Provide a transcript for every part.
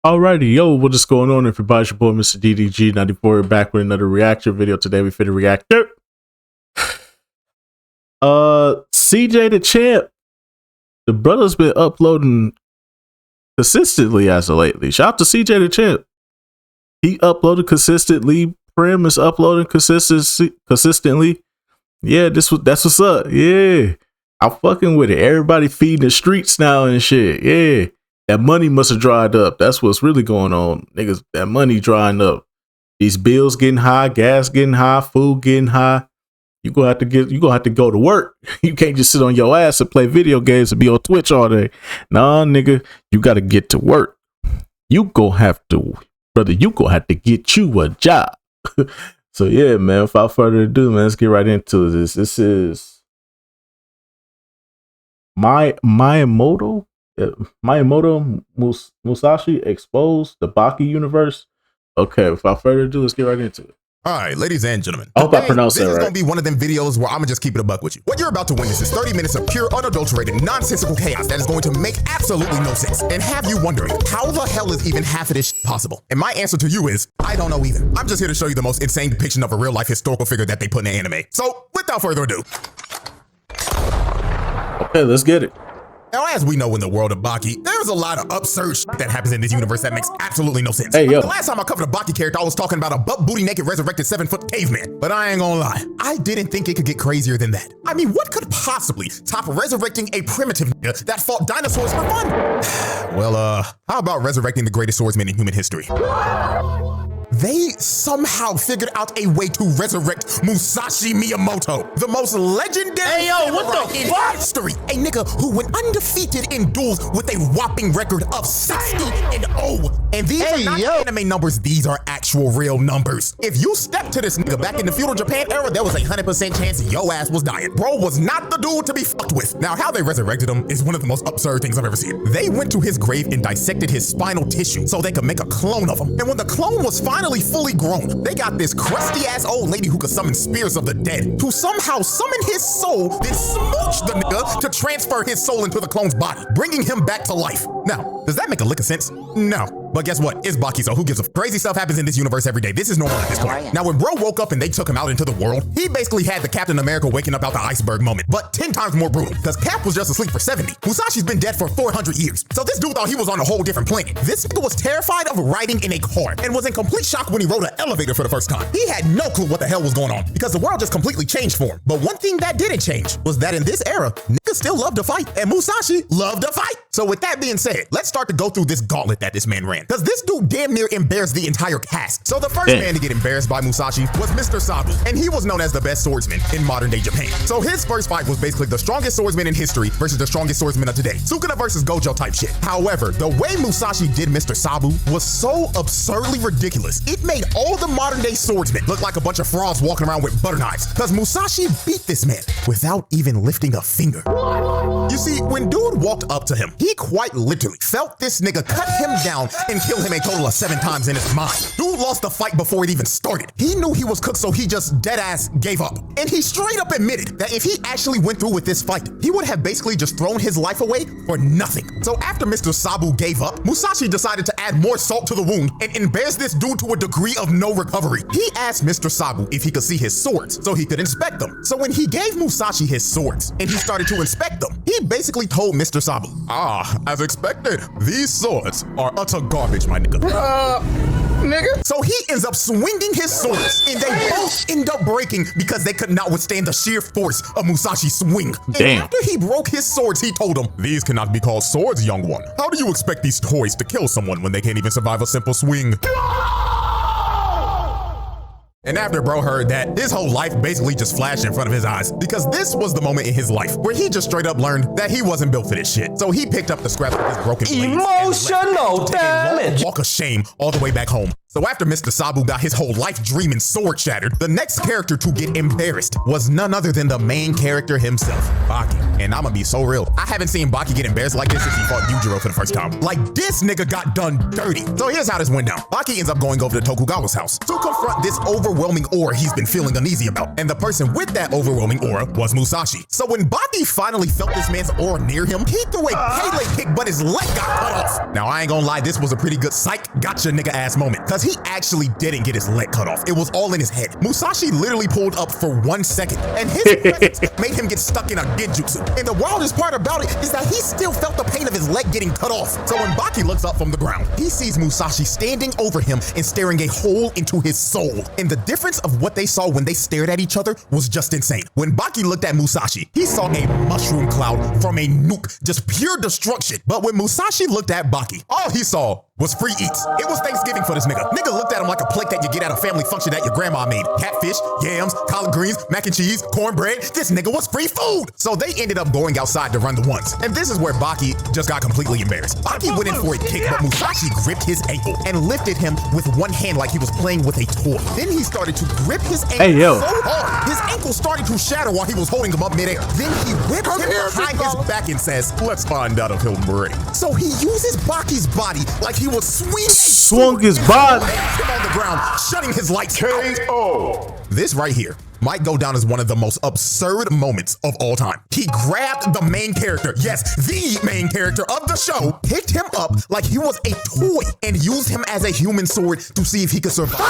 Alrighty, yo, what is going on, everybody? It's your boy, Mr. DDG94, back with another reaction video. Today, we finna react to CJ the Champ. The brother's been uploading consistently as of lately. Shout out to CJ the Champ. He uploaded consistently. Prim is uploading consistently. Yeah, that's what's up. Yeah, I'm fucking with it. Everybody feeding the streets now and shit. Yeah. That money must have dried up. That's what's really going on, niggas. That money drying up. These bills getting high, gas getting high, food getting high. You gonna have to go to work. You can't just sit on your ass and play video games and be on Twitch all day. Nah, nigga, you gotta get to work. You gonna have to get you a job. So yeah, man. Without further ado, man, let's get right into this. This is Miyamoto Musashi exposed the Baki universe. Okay, without further ado, let's get right into it. All right, ladies and gentlemen. I hope I pronounced that right. This is going to be one of them videos where I'm going to just keep it a buck with you. What you're about to witness is 30 minutes of pure, unadulterated, nonsensical chaos that is going to make absolutely no sense and have you wondering, how the hell is even half of this shit possible? And my answer to you is, I don't know either. I'm just here to show you the most insane depiction of a real-life historical figure that they put in the anime. So, without further ado. Okay, let's get it. Now, as we know in the world of Baki, there's a lot of absurd shit that happens in this universe that makes absolutely no sense. Hey, yo. The last time I covered a Baki character, I was talking about a butt-booty naked resurrected 7-foot caveman. But I ain't gonna lie, I didn't think it could get crazier than that. I mean, what could possibly top resurrecting a primitive nigga that fought dinosaurs for fun? Well, how about resurrecting the greatest swordsman in human history? They somehow figured out a way to resurrect Musashi Miyamoto, the most legendary in history. A nigga who went undefeated in duels with a whopping record of 60-0. And these are not anime numbers, these are actual real numbers. If you step to this nigga back in the feudal Japan era, there was a 100% chance your ass was dying. Bro was not the dude to be fucked with. Now, how they resurrected him is one of the most absurd things I've ever seen. They went to his grave and dissected his spinal tissue so they could make a clone of him. And when the clone was finally fully grown, they got this crusty ass old lady who could summon spirits of the dead to somehow summon his soul, then smooch the nigga to transfer his soul into the clone's body, bringing him back to life. Now, does that make a lick of sense? No. But guess what? It's Baki, so who gives a f? Crazy stuff happens in this universe every day. This is normal at this point. Now, when bro woke up and they took him out into the world, he basically had the Captain America waking up out the iceberg moment, but 10 times more brutal, because Cap was just asleep for 70. Musashi's been dead for 400 years. So this dude thought he was on a whole different planet. This nigga was terrified of riding in a car and was in complete shock when he rode an elevator for the first time. He had no clue what the hell was going on because the world just completely changed for him. But one thing that didn't change was that in this era, niggas still love to fight, and Musashi loved to fight. So with that being said, let's start to go through this gauntlet that this man ran, because this dude damn near embarrassed the entire cast. So the first man to get embarrassed by Musashi was Mr. Sabu, and he was known as the best swordsman in modern day Japan. So his first fight was basically the strongest swordsman in history versus the strongest swordsman of today. Sukuna versus Gojo type shit. However, the way Musashi did Mr. Sabu was so absurdly ridiculous, it made all the modern day swordsmen look like a bunch of frauds walking around with butter knives, because Musashi beat this man without even lifting a finger. You see, when dude walked up to him, he quite literally felt this nigga cut him down and kill him a total of 7 times in his mind. Dude lost the fight before it even started. He knew he was cooked, so he just dead ass gave up. And he straight up admitted that if he actually went through with this fight, he would have basically just thrown his life away for nothing. So after Mr. Sabu gave up, Musashi decided to add more salt to the wound and embarrass this dude to a degree of no recovery. He asked Mr. Sabu if he could see his swords so he could inspect them. So when he gave Musashi his swords and he started to inspect them, he basically told Mr. Sabu, as expected, these swords are utter garbage, my nigga. Nigga. So he ends up swinging his swords, and they both end up breaking because they could not withstand the sheer force of Musashi's swing. Damn. And after he broke his swords, he told him, "These cannot be called swords, young one. How do you expect these toys to kill someone when they can't even survive a simple swing?" And after bro heard that, his whole life basically just flashed in front of his eyes, because this was the moment in his life where he just straight up learned that he wasn't built for this shit. So he picked up the scraps of his broken blades, emotional damage, walk of shame all the way back home So after Mr. Sabu got his whole life dream and sword shattered, the next character to get embarrassed was none other than the main character himself, Baki. And I'ma be so real, I haven't seen Baki get embarrassed like this since he fought Yujiro for the first time. Like, this nigga got done dirty. So here's how this went down. Baki ends up going over to Tokugawa's house to confront this overwhelming aura he's been feeling uneasy about. And the person with that overwhelming aura was Musashi. So when Baki finally felt this man's aura near him, he threw a Pele kick, but his leg got cut off. Now, I ain't gonna lie, this was a pretty good psych gotcha nigga ass moment, because he actually didn't get his leg cut off. It was all in his head. Musashi literally pulled up for 1 second, and his presence made him get stuck in a genjutsu. And the wildest part about it is that he still felt the pain of his leg getting cut off. So when Baki looks up from the ground, he sees Musashi standing over him and staring a hole into his soul. And the difference of what they saw when they stared at each other was just insane. When Baki looked at Musashi, he saw a mushroom cloud from a nuke, just pure destruction. But when Musashi looked at Baki, all he saw was free eats. It was Thanksgiving for this nigga. Nigga looked at him like a plate that you get at a family function that your grandma made. Catfish, yams, collard greens, mac and cheese, cornbread. This nigga was free food. So they ended up going outside to run the ones. And this is where Baki just got completely embarrassed. Baki went in for a kick, but Musashi gripped his ankle and lifted him with one hand like he was playing with a toy. Then he started to grip his ankle so hard, his ankle started to shatter while he was holding him up midair. Then he whipped him behind his back and says, "Let's find out if he'll break." So he uses Baki's body like he was swung his body on the ground, shutting his lights KO. This right here might go down as one of the most absurd moments of all time. He grabbed the main character, yes, the main character of the show, picked him up like he was a toy, and used him as a human sword to see if he could survive.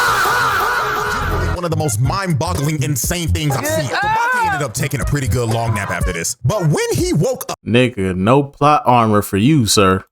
One of the most mind-boggling, insane things I've seen. Baki ended up taking a pretty good long nap after this. But when he woke up, nigga, no plot armor for you, sir.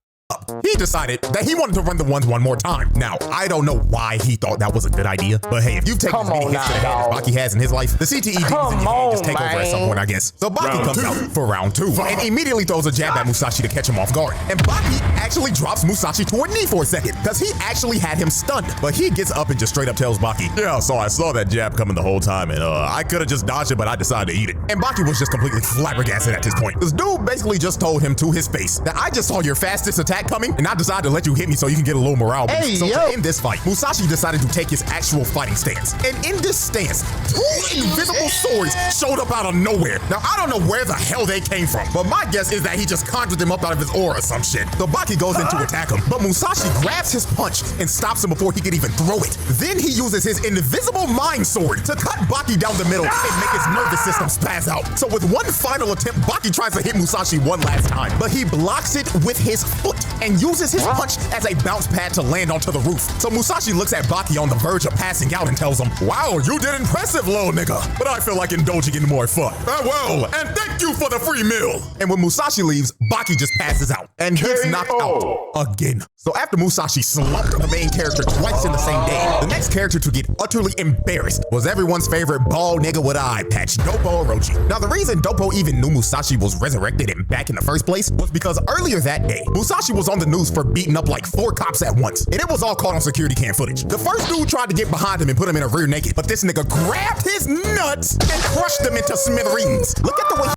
He decided that he wanted to run the ones one more time. Now, I don't know why he thought that was a good idea, but hey, if you've taken as many hits to the head as Baki has in his life, the CTE demons in your head just take over at some point, I guess. So Baki comes out for round 2 and immediately throws a jab at Musashi to catch him off guard. And Baki actually drops Musashi to a knee for a second, because he actually had him stunned. But he gets up and just straight up tells Baki, "Yeah, so I saw that jab coming the whole time, and I could have just dodged it, but I decided to eat it." And Baki was just completely flabbergasted at this point. This dude basically just told him to his face that I just saw your fastest attack coming, and I decided to let you hit me so you can get a little morale boost. Hey, so yo. to end this fight, Musashi decided to take his actual fighting stance. And in this stance, 2 invisible swords showed up out of nowhere. Now, I don't know where the hell they came from, but my guess is that he just conjured them up out of his aura or some shit. So Baki goes in to attack him, but Musashi grabs his punch and stops him before he can even throw it. Then he uses his invisible mind sword to cut Baki down the middle and make his nervous system spaz out. So with one final attempt, Baki tries to hit Musashi one last time, but he blocks it with his foot and uses his punch as a bounce pad to land onto the roof. So Musashi looks at Baki on the verge of passing out and tells him, "Wow, you did impressive, little nigga, but I feel like indulging in more fun. Farewell, and thank you for the free meal." And when Musashi leaves, Baki just passes out and gets knocked out again. So after Musashi slumped the main character twice in the same day, the next character to get utterly embarrassed was everyone's favorite bald nigga with an eye patch, Dopo Orochi. Now the reason Dopo even knew Musashi was resurrected and back in the first place was because earlier that day, Musashi was on the news for beating up like 4 cops at once, and it was all caught on security cam footage. The first dude tried to get behind him and put him in a rear naked, but this nigga grabbed his nuts and crushed them into smithereens. Look at the way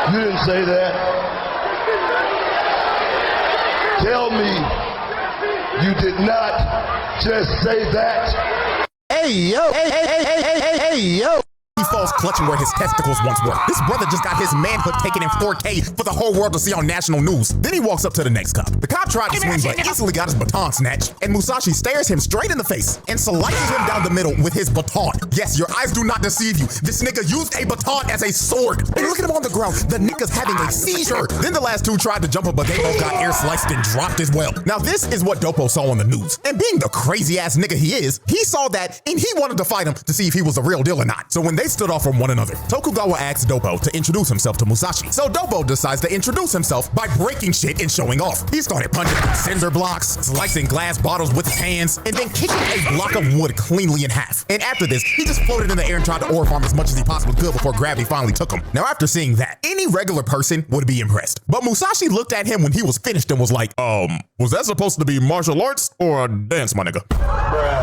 You didn't say that. Tell me you did not just say that. Hey, yo. Hey, yo. he falls clutching where his testicles once were. This brother just got his manhood taken in 4K for the whole world to see on national news. Then he walks up to the next cop. The cop tried to swing but instantly got his baton snatched, and Musashi stares him straight in the face and slices him down the middle with his baton. Yes, your eyes do not deceive you. This nigga used a baton as a sword. And look at him on the ground. The nigga's having a seizure. Then the last two tried to jump him, but they both got air sliced and dropped as well. Now this is what Dopo saw on the news. And being the crazy ass nigga he is, he saw that and he wanted to fight him to see if he was the real deal or not. So when they stood off from one another, Tokugawa asked Dopo to introduce himself to Musashi. So Dopo decides to introduce himself by breaking shit and showing off. He started punching cinder blocks, slicing glass bottles with his hands, and then kicking a block of wood cleanly in half. And after this, he just floated in the air and tried to ore farm as much as he possibly could before gravity finally took him. Now after seeing that, any regular person would be impressed. But Musashi looked at him when he was finished and was like, was that supposed to be martial arts or a dance, my nigga?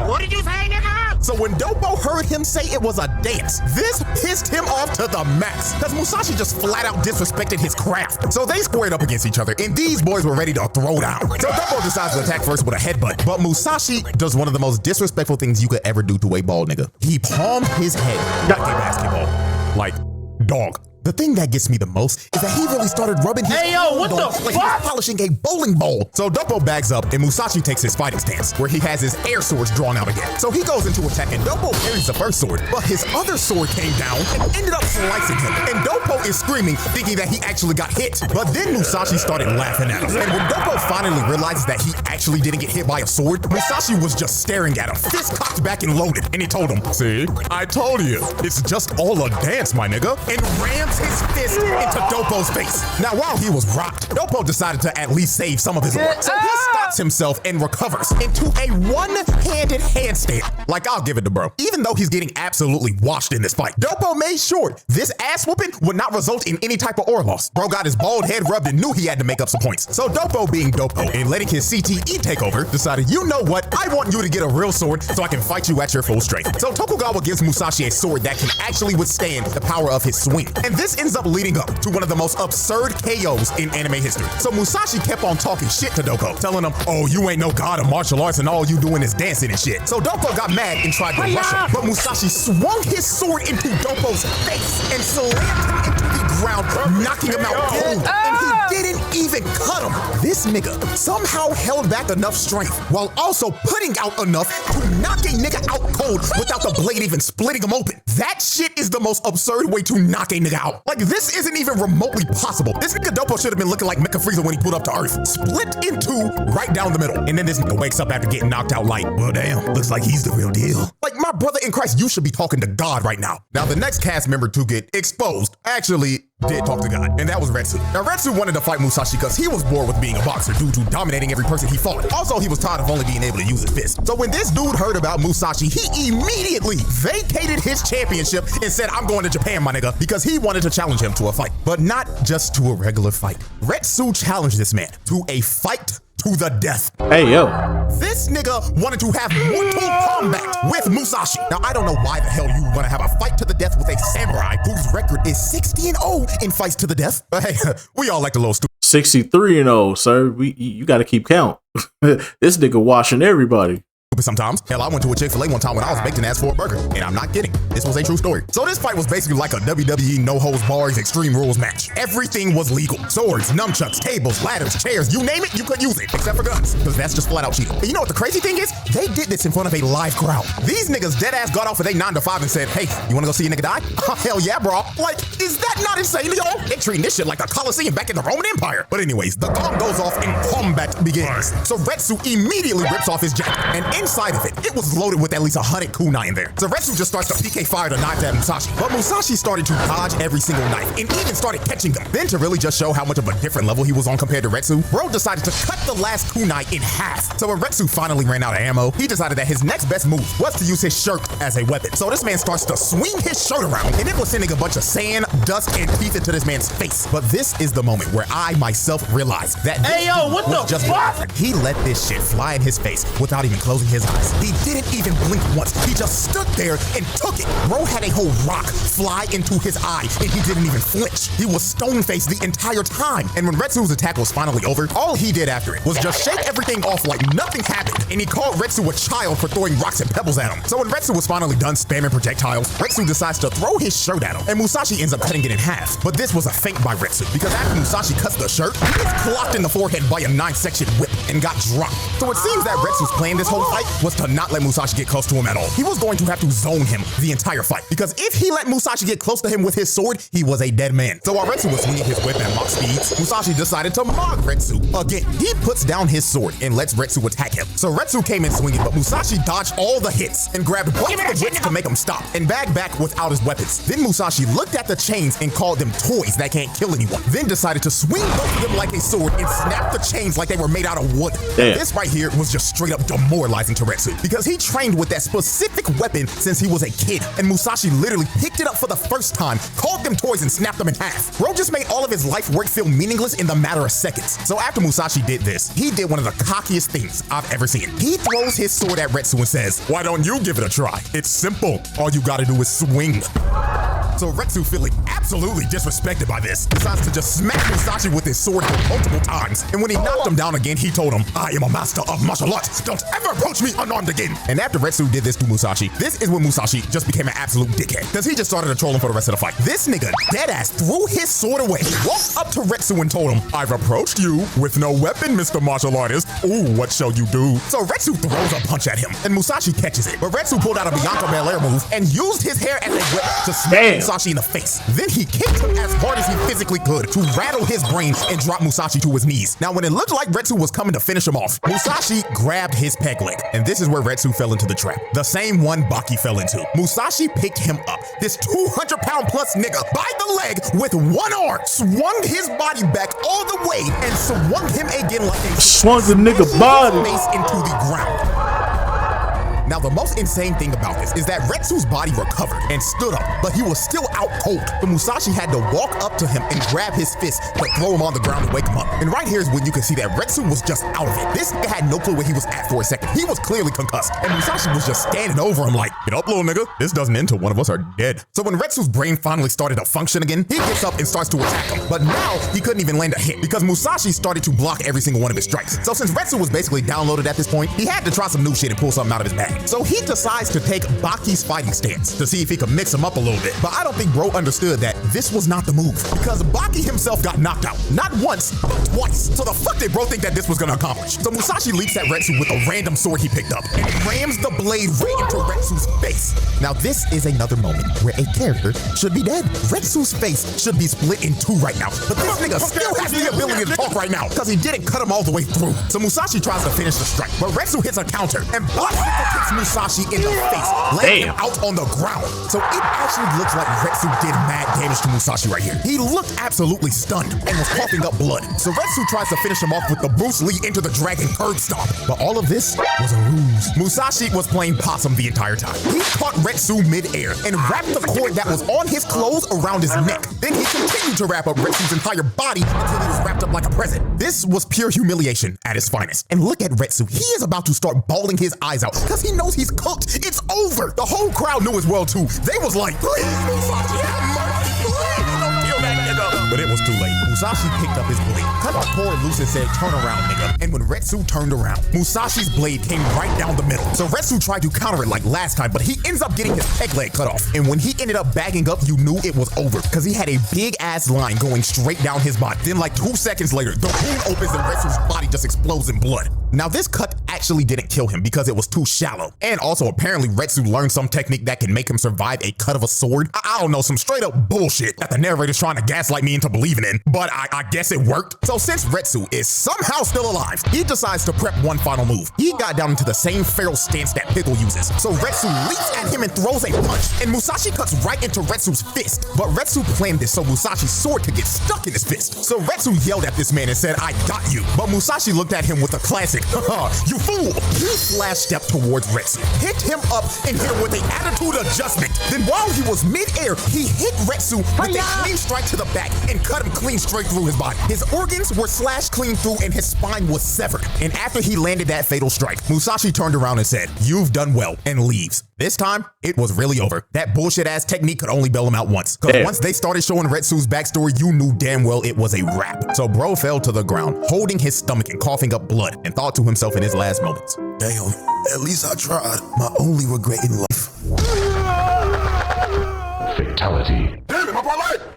What did you say, nigga? So when Dopo heard him say it was a dance, this pissed him off to the max, because Musashi just flat out disrespected his craft. So they squared up against each other, and these boys were ready to throw down. So Dopo decides to attack first with a headbutt, but Musashi does one of the most disrespectful things you could ever do to a bald nigga. He palmed his head like a basketball. Like, dog. The thing that gets me the most is that he really started rubbing his what the like he was polishing a bowling ball. So Dopo bags up and Musashi takes his fighting stance, where he has his air swords drawn out again. So he goes into attack and Dopo carries the first sword, but his other sword came down and ended up slicing him. And Dopo is screaming, thinking that he actually got hit. But then Musashi started laughing at him. And when Dopo finally realizes that he actually didn't get hit by a sword, Musashi was just staring at him, fist cocked back and loaded. And he told him, "See, I told you, it's just all a dance, my nigga," and rams his fist into Dopo's face. Now, while he was rocked, Dopo decided to at least save some of his work. So he stops himself and recovers into a one-handed handstand. Like, I'll give it to bro. Even though he's getting absolutely washed in this fight, Dopo made sure this ass whooping would not result in any type of ore loss. Bro got his bald head rubbed and knew he had to make up some points. So Dopo, being Dopo and letting his CTE take over, decided, you know what? I want you to get a real sword so I can fight you at your full strength. So Tokugawa gives Musashi a sword that can actually withstand the power of his swing. And this ends up leading up to one of the most absurd KOs in anime history. So Musashi kept on talking shit to Dopo, telling him, "Oh, you ain't no god of martial arts and all you doing is dancing and shit." So Dopo got mad and tried to rush him, but Musashi swung his sword into Dopo's face and slammed him into the ground, knocking him out cold. And he didn't even cut him. This nigga somehow held back enough strength while also putting out enough to knock a nigga out cold without the blade even splitting him open. That shit is the most absurd way to knock a nigga out. Like, this isn't even remotely possible. This nigga Dopo should have been looking like Mecha Frieza when he pulled up to Earth. Split in two right down the middle. And then this nigga wakes up after getting knocked out like, well, damn, looks like he's the real deal. Like, my brother in Christ, you should be talking to God right now. Now, the next cast member to get exposed actually did talk to God, and that was Retsu. Now, Retsu wanted to fight Musashi because he was bored with being a boxer due to dominating every person he fought. Also, he was tired of only being able to use his fist. So when this dude heard about Musashi, he immediately vacated his championship and said, "I'm going to Japan, my nigga," because he wanted to challenge him to a fight, but not just to a regular fight. Retsu challenged this man to a fight to the death. Hey, yo. This nigga wanted to have mortal combat with Musashi. Now, I don't know why the hell you want to have a fight to the death with a samurai whose record is 60-0 in fights to the death. But hey, we all like the little stupid. 63-0, sir. You got to keep count. This nigga washing everybody. Sometimes. Hell, I went to a Chick-fil-A one time when I was baked and asked for a burger, and I'm not kidding. This was a true story. So this fight was basically like a WWE no-holds-bars Extreme Rules match. Everything was legal. Swords, nunchucks, tables, ladders, chairs, you name it, you could use it, except for guns, because that's just flat out cheating. And you know what the crazy thing is? They did this in front of a live crowd. These niggas dead-ass got off of their 9 to 5 and said, "Hey, you wanna go see a nigga die?" Hell yeah, bro. Like, is that not insane, y'all? They treating this shit like the Colosseum back in the Roman Empire. But anyways, the gong goes off and combat begins. So Retsu immediately rips off his jacket, and inside of it was loaded with at least 100 kunai in there. So Retsu just starts to PK fire the knife at Musashi. But Musashi started to dodge every single knife and even started catching them. Then to really just show how much of a different level he was on compared to Retsu, bro decided to cut the last kunai in half. So when Retsu finally ran out of ammo, he decided that his next best move was to use his shirt as a weapon. So this man starts to swing his shirt around, and it was sending a bunch of sand, dust, and teeth into this man's face. But this is the moment where I myself realized that this was just fuck? He let this shit fly in his face without even closing his eyes. He didn't even blink once. He just stood there and took it. Bro had a whole rock fly into his eye, and he didn't even flinch. He was stone-faced the entire time. And when Retsu's attack was finally over, all he did after it was just shake everything off like nothing happened, and he called Retsu a child for throwing rocks and pebbles at him. So when Retsu was finally done spamming projectiles, Retsu decides to throw his shirt at him, and Musashi ends up cutting it in half. But this was a feint by Retsu, because after Musashi cuts the shirt, he gets clocked in the forehead by a 9-section whip and got dropped. So it seems that Retsu's plan this whole fight was to not let Musashi get close to him at all. He was going to have to zone him the entire fight, because if he let Musashi get close to him with his sword, he was a dead man. So while Retsu was swinging his whip at mock speeds, Musashi decided to mock Retsu again. He puts down his sword and lets Retsu attack him. So Retsu came in swinging, but Musashi dodged all the hits and grabbed both of the whips to make him stop and bagged back without his weapons. Then Musashi looked at the chains and called them toys that can't kill anyone. Then decided to swing both of them like a sword and snap the chains like they were made out of wood. Damn. This right here was just straight up demoralizing listen to Retsu because he trained with that specific weapon since he was a kid, and Musashi literally picked it up for the first time, called them toys, and snapped them in half. Bro just made all of his life work feel meaningless in the matter of seconds. So after Musashi did this, he did one of the cockiest things I've ever seen. He throws his sword at Retsu and says, "Why don't you give it a try? It's simple. All you gotta do is swing." So Retsu, feeling absolutely disrespected by this, decides to just smack Musashi with his sword multiple times. And when he knocked him down again, he told him, "I am a master of martial arts. Don't ever approach me unarmed again." And after Retsu did this to Musashi, this is when Musashi just became an absolute dickhead, because he just started to troll him for the rest of the fight. This nigga deadass threw his sword away, walked up to Retsu and told him, "I've approached you with no weapon, Mr. Martial Artist. Ooh, what shall you do?" So Retsu throws a punch at him, and Musashi catches it. But Retsu pulled out a Bianca Belair move and used his hair as a whip to smack Musashi in the face. Then he kicked him as hard as he physically could to rattle his brain and drop Musashi to his knees. Now, when it looked like Retsu was coming to finish him off, Musashi grabbed his peg leg. And this is where Retsu fell into the trap. The same one Baki fell into. Musashi picked him up, this 200-pound plus nigga, by the leg with one arm, swung his body back all the way, and swung him again like a swung the nigga body face into the ground. Now, the most insane thing about this is that Retsu's body recovered and stood up, but he was still out cold. So Musashi had to walk up to him and grab his fist to throw him on the ground and wake him up. And right here is when you can see that Retsu was just out of it. This nigga had no clue where he was at for a second. He was clearly concussed, and Musashi was just standing over him like, "Get up, little nigga. This doesn't end till one of us are dead." So when Retsu's brain finally started to function again, he gets up and starts to attack him. But now he couldn't even land a hit because Musashi started to block every single one of his strikes. So since Retsu was basically downloaded at this point, he had to try some new shit and pull something out of his bag. So he decides to take Baki's fighting stance to see if he could mix him up a little bit. But I don't think bro understood that this was not the move, because Baki himself got knocked out. Not once, but twice. So the fuck did bro think that this was gonna accomplish? So Musashi leaps at Retsu with a random sword he picked up and rams the blade right into Retsu's face. Now this is another moment where a character should be dead. Retsu's face should be split in two right now, but this nigga still has the ability to talk right now because he didn't cut him all the way through. So Musashi tries to finish the strike, but Retsu hits a counter and bicycle kicks Musashi in the face, laying him out on the ground. So it actually looks like Retsu did mad damage to Musashi right here. He looked absolutely stunned and was coughing up blood. So Retsu tries to finish him off with the Bruce Lee into the dragon curb stomp. But all of this was a ruse. Musashi was playing possum the entire time. He caught Retsu mid-air and wrapped the cord that was on his clothes around his neck. Then he continued to wrap up Retsu's entire body until he was wrapped up like a present. This was pure humiliation at its finest. And look at Retsu. He is about to start bawling his eyes out because he knows he's cooked. It's over. The whole crowd knew as well too. They was like, "Please, Musashi, have mercy, please, don't kill that nigga." But it was too late. Musashi picked up his blade, cut the cord loose and said, "Turn around, nigga." And when Retsu turned around, Musashi's blade came right down the middle. So Retsu tried to counter it like last time, but he ends up getting his peg leg cut off. And when he ended up bagging up, you knew it was over because he had a big ass line going straight down his body. Then like 2 seconds later, the wound opens and Retsu's body just explodes in blood. Now this cut actually didn't kill him because it was too shallow. And also apparently Retsu learned some technique that can make him survive a cut of a sword. I don't know, some straight up bullshit that the narrator's trying to gaslight me into believing in, but I guess it worked. So since Retsu is somehow still alive, he decides to prep one final move. He got down into the same feral stance that Pickle uses. So Retsu leaps at him and throws a punch, and Musashi cuts right into Retsu's fist. But Retsu planned this so Musashi's sword could get stuck in his fist. So Retsu yelled at this man and said, "I got you." But Musashi looked at him with a classic, "Haha, you fool." He flash stepped towards Retsu, hit him up and hit him with an attitude adjustment. Then while he was mid-air, he hit Retsu with a clean strike to the back and cut him clean straight through his body. His organs were slashed clean through and his spine was severed. And after he landed that fatal strike, Musashi turned around and said, "You've done well," and leaves. This time, it was really over. That bullshit ass technique could only bail him out once. Cause once they started showing Retsu's backstory, you knew damn well it was a wrap. So bro fell to the ground, holding his stomach and coughing up blood, and thought to himself in his last moments, "Damn, at least I tried. My only regret in life." Fatality.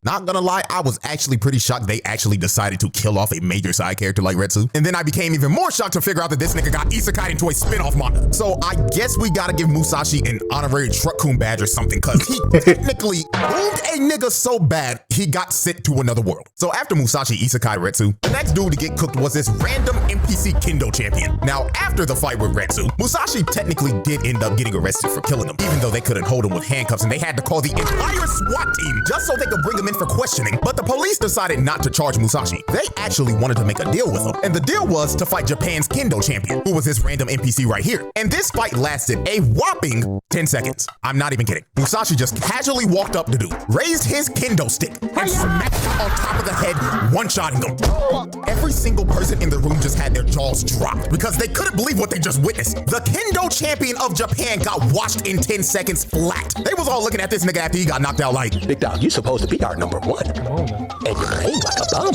Not gonna lie, I was actually pretty shocked they actually decided to kill off a major side character like Retsu. And then I became even more shocked to figure out that this nigga got isekai into a spin-off manga. So I guess we gotta give Musashi an honorary Truck-kun badge or something, cause he technically boomed a nigga so bad, he got sent to another world. So after Musashi isekai Retsu, the next dude to get cooked was this random NPC Kendo champion. Now, after the fight with Retsu, Musashi technically did end up getting arrested for killing him, even though they couldn't hold him with handcuffs and they had to call the entire SWAT team just so they could bring him in for questioning, but the police decided not to charge Musashi. They actually wanted to make a deal with him, and the deal was to fight Japan's kendo champion, who was this random NPC right here. And this fight lasted a whopping 10 seconds. I'm not even kidding. Musashi just casually walked up to dude, raised his kendo stick, and smacked him on top of the head, one-shotting him. Every single person in the room just had their jaws dropped because they couldn't believe what they just witnessed. The kendo champion of Japan got washed in 10 seconds flat. They was all looking at this nigga after he got knocked out like, Big dog, you supposed to be our number one. And you're playing like a bum.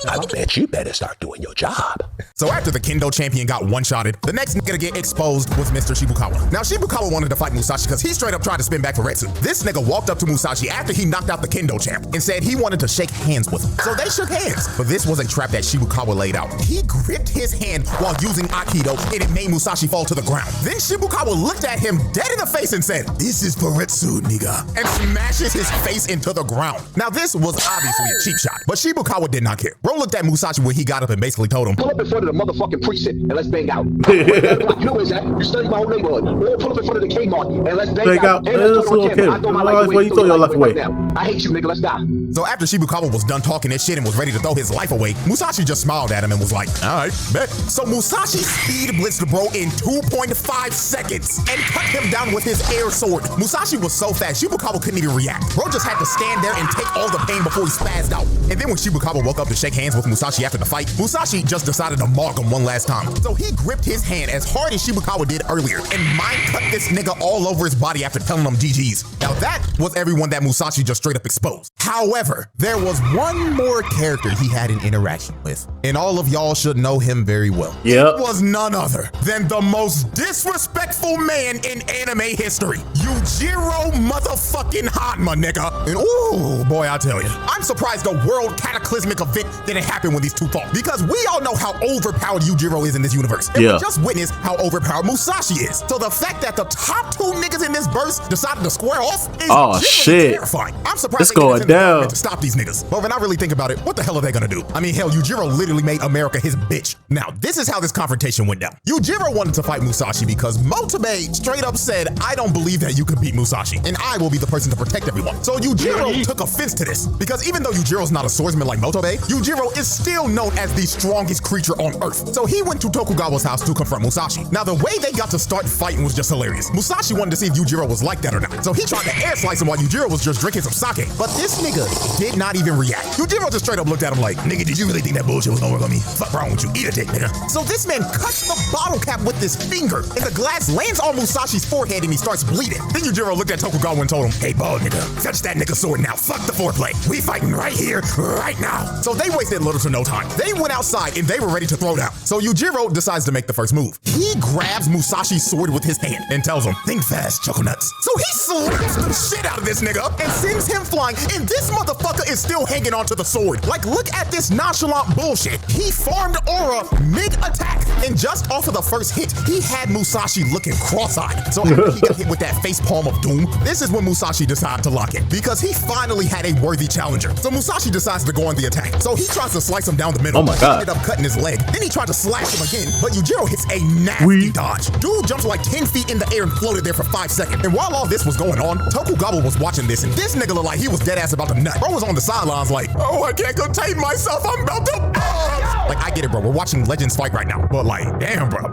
I bet you better start doing your job. So after the kendo champion got one-shotted, the next nigga to get exposed was Mr. Shibukawa. Now Shibukawa wanted to fight Musashi because he straight up tried to spin back for Retsu. This nigga walked up to Musashi after he knocked out the kendo champ and said he wanted to shake hands with him. So they shook hands. But this was a trap that Shibukawa laid out. He gripped his hand while using Aikido and it made Musashi fall to the ground. Then Shibukawa looked at him dead in the face and said, "This is for Retsu, nigga," and smashes his face into the ground. Now this was obviously a cheap shot, but Shibukawa did not care. Bro looked at Musashi when he got up and basically told him, Pull up in front of the motherfucking precinct and let's bang out. You know where's that? You study my whole neighborhood. Pull up in front of the Kmart and let's bang out. And let's talk on camera. I throw my life away. You throw your life away. I hate you, nigga. Let's die. So after Shibukawa was done talking this shit and was ready to throw his life away, Musashi just smiled at him and was like, "Alright, bet." So Musashi speed blitzed bro in 2.5 seconds and cut him down with his air sword. Musashi was so fast, Shibukawa couldn't even react. Bro just had to stand there and take all the pain before he spazzed out. And then when Shibukawa woke up to shake hands with Musashi after the fight, Musashi just decided to mark him one last time. So he gripped his hand as hard as Shibukawa did earlier and mind cut this nigga all over his body after telling him GG's. Now that was everyone that Musashi just straight up exposed. However, there was one more character he had an interaction with, and all of y'all should know him very well. Yep. It was none other than the most disrespectful man in anime history, Yujiro motherfucking Hanma, nigga. And ooh, boy, I tell you, I'm surprised a world cataclysmic event didn't happen when these two fought, because we all know how overpowered Yujiro is in this universe. And we just witnessed how overpowered Musashi is. So the fact that the top two niggas in this burst decided to square off is terrifying. I'm surprised it's going down to stop these niggas. But when I really think about it, what the hell are they gonna do? I mean, hell, Yujiro literally made America his bitch. Now, this is how this confrontation went down. Yujiro wanted to fight Musashi because Motobe straight up said, "I don't believe that you could beat Musashi, and I will be the person to protect everyone." So Yujiro took offense to this, because even though Yujiro's not a swordsman like Motobe, Yujiro is still known as the strongest creature on Earth. So he went to Tokugawa's house to confront Musashi. Now, the way they got to start fighting was just hilarious. Musashi wanted to see if Yujiro was like that or not. So he tried to air slice him while Yujiro was just drinking some sake. But this nigga did not even react. Yujiro just straight up looked at him like, "Nigga, did you really think that bullshit was gonna work on me? Fuck wrong with you? Eat a dick, nigga." So this man cuts the bottle cap with his finger, and the glass lands on Musashi's forehead and he starts bleeding. Then Yujiro looked at Tokugawa and told him, "Hey, bald nigga, fetch that nigga sword now. Fuck the foreplay. We fighting right here, right now." So they wasted little to no time. They went outside and they were ready to throw down. So Yujiro decides to make the first move. He grabs Musashi's sword with his hand and tells him, "Think fast, chuckle nuts." So he slaps the shit out of this nigga and sends him flying, and this motherfucker is still hanging onto the sword. Like, look at this nonchalant bullshit. He farmed aura mid-attack, and just off of the first hit, he had Musashi looking cross-eyed. So after he got hit with that face palm of doom, this is when Musashi decided to lock in, because he finally had a worthy challenger. So Musashi decides to go on the attack. So he tries to slice him down the middle. Oh my God. He ended up cutting his leg. Then he tried to slash him again, but Yujiro hits a nasty dodge. Dude jumps like 10 feet in the air and floated there for 5 seconds. And while all this was going on, Tokugawa was watching this, and this nigga looked like he was dead ass about to nut. Bro was on the sidelines like, "Oh, I can't contain myself. I'm about to bust." Like, I get it, bro. We're watching legends fight right now. But like, damn, bro.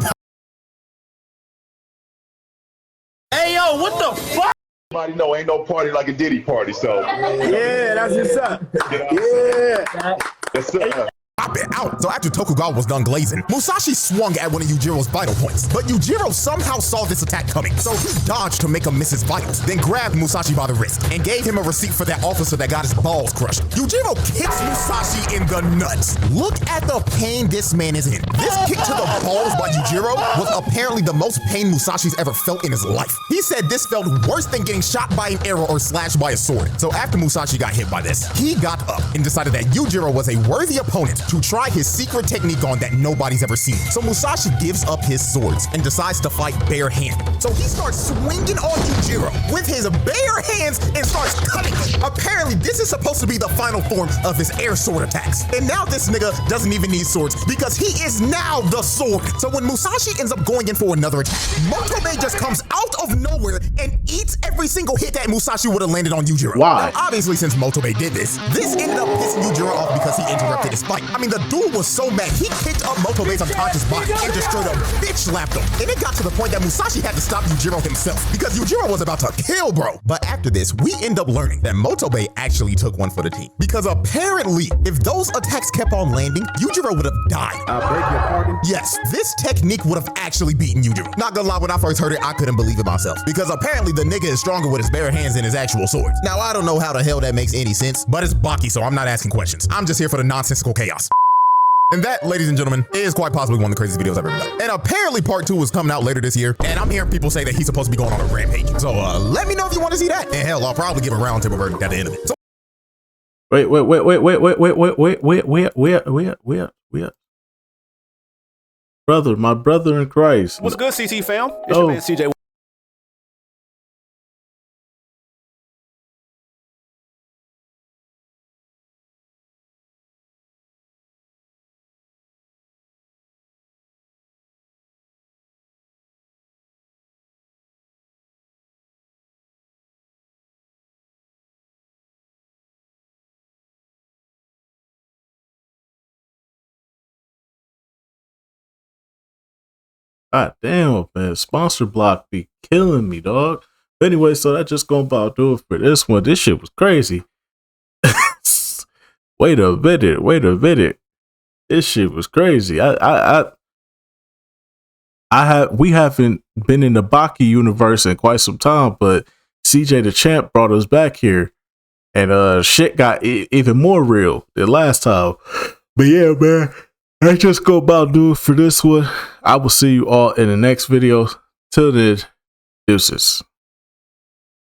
Hey, yo, what the fuck? Everybody know ain't no party like a Diddy party, so. Yeah, that's what's up. Yeah. Yes, sir. Pop it out. So after Tokugawa was done glazing, Musashi swung at one of Yujiro's vital points. But Yujiro somehow saw this attack coming, so he dodged to make him miss his vitals, then grabbed Musashi by the wrist and gave him a receipt for that officer that got his balls crushed. Yujiro kicks Musashi in the nuts. Look at the pain this man is in. This kick to the balls by Yujiro was apparently the most pain Musashi's ever felt in his life. He said this felt worse than getting shot by an arrow or slashed by a sword. So after Musashi got hit by this, he got up and decided that Yujiro was a worthy opponent to to try his secret technique on that nobody's ever seen. So Musashi gives up his swords and decides to fight barehanded. So he starts swinging on Yujiro with his bare hands and starts cutting him. Apparently, this is supposed to be the final form of his air sword attacks. And now this nigga doesn't even need swords because he is now the sword. So when Musashi ends up going in for another attack, Motobe just comes out of nowhere and eats every single hit that Musashi would have landed on Yujiro. Why? Now, obviously, since Motobe did this ended up pissing Yujiro off because he interrupted his fight. I mean, the dude was so mad, he kicked up Motobe's unconscious body and just straight up bitch slapped him. And it got to the point that Musashi had to stop Yujiro himself because Yujiro was about to kill bro. But after this, we end up learning that Motobe actually took one for the team. Because apparently, if those attacks kept on landing, Yujiro would have died. I beg your pardon? Yes, this technique would have actually beaten Yujiro. Not gonna lie, when I first heard it, I couldn't believe it myself. Because apparently the nigga is stronger with his bare hands than his actual swords. Now, I don't know how the hell that makes any sense, but it's Baki, so I'm not asking questions. I'm just here for the nonsensical chaos. And that, ladies and gentlemen, is quite possibly one of the craziest videos I've ever done. And apparently part 2 is coming out later this year, and I'm hearing people say that he's supposed to be going on a rampage. So let me know if you want to see that. And hell, I'll probably give a round table verdict at the end of it. So Wait. Brother, my brother in Christ. What's good, CT fam? It's your man CJ. God damn, man. Sponsor block be killing me, dog. But anyway, so that just gonna about do it for this one. This shit was crazy. Wait a minute. This shit was crazy. We haven't been in the Baki universe in quite some time, but CJ the Champ brought us back here, and shit got even more real than last time. But yeah, man, that just go about do it for this one. I will see you all in the next video. Till then, deuces.